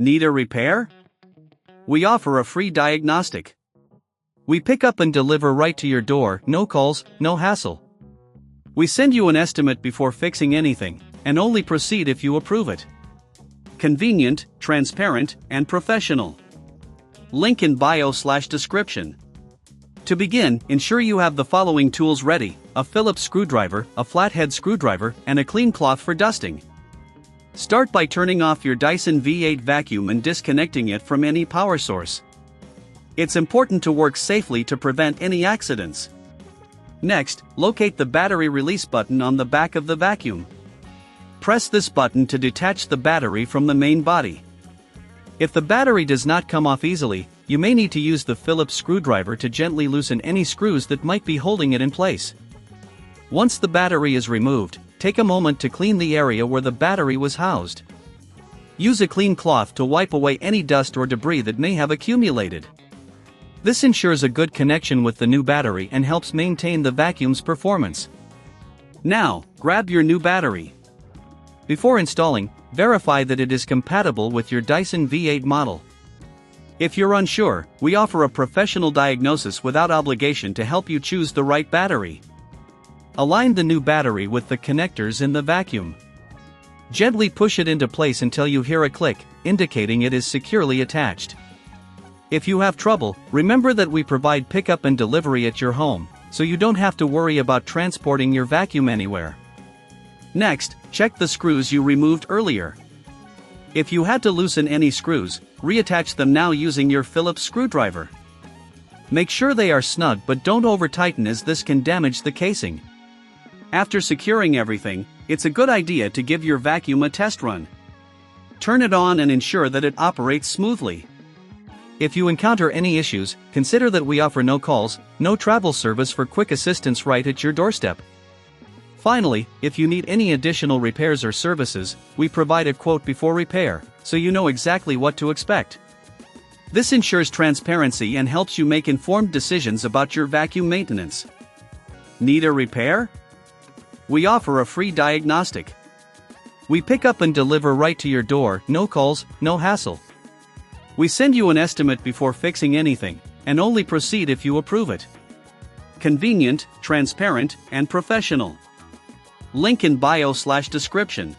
Need a repair? We offer a free diagnostic. We pick up and deliver right to your door, no calls, no hassle. We send you an estimate before fixing anything, and only proceed if you approve it. Convenient, transparent, and professional. Link in bio/description. To begin, ensure you have the following tools ready: a Phillips screwdriver, a flathead screwdriver, and a clean cloth for dusting. Start by turning off your Dyson V8 vacuum and disconnecting it from any power source. It's important to work safely to prevent any accidents. Next, locate the battery release button on the back of the vacuum. Press this button to detach the battery from the main body. If the battery does not come off easily, you may need to use the Phillips screwdriver to gently loosen any screws that might be holding it in place. Once the battery is removed, take a moment to clean the area where the battery was housed. Use a clean cloth to wipe away any dust or debris that may have accumulated. This ensures a good connection with the new battery and helps maintain the vacuum's performance. Now, grab your new battery. Before installing, verify that it is compatible with your Dyson V8 model. If you're unsure, we offer a professional diagnosis without obligation to help you choose the right battery. Align the new battery with the connectors in the vacuum. Gently push it into place until you hear a click, indicating it is securely attached. If you have trouble, remember that we provide pickup and delivery at your home, so you don't have to worry about transporting your vacuum anywhere. Next, check the screws you removed earlier. If you had to loosen any screws, reattach them now using your Phillips screwdriver. Make sure they are snug but don't over-tighten, as this can damage the casing. After securing everything, it's a good idea to give your vacuum a test run. Turn it on and ensure that it operates smoothly. If you encounter any issues, consider that we offer no calls, no travel service for quick assistance right at your doorstep. Finally, if you need any additional repairs or services, we provide a quote before repair, so you know exactly what to expect. This ensures transparency and helps you make informed decisions about your vacuum maintenance. Need a repair? We offer a free diagnostic. We pick up and deliver right to your door, no calls, no hassle. We send you an estimate before fixing anything, and only proceed if you approve it. Convenient, transparent, and professional. Link in bio/description.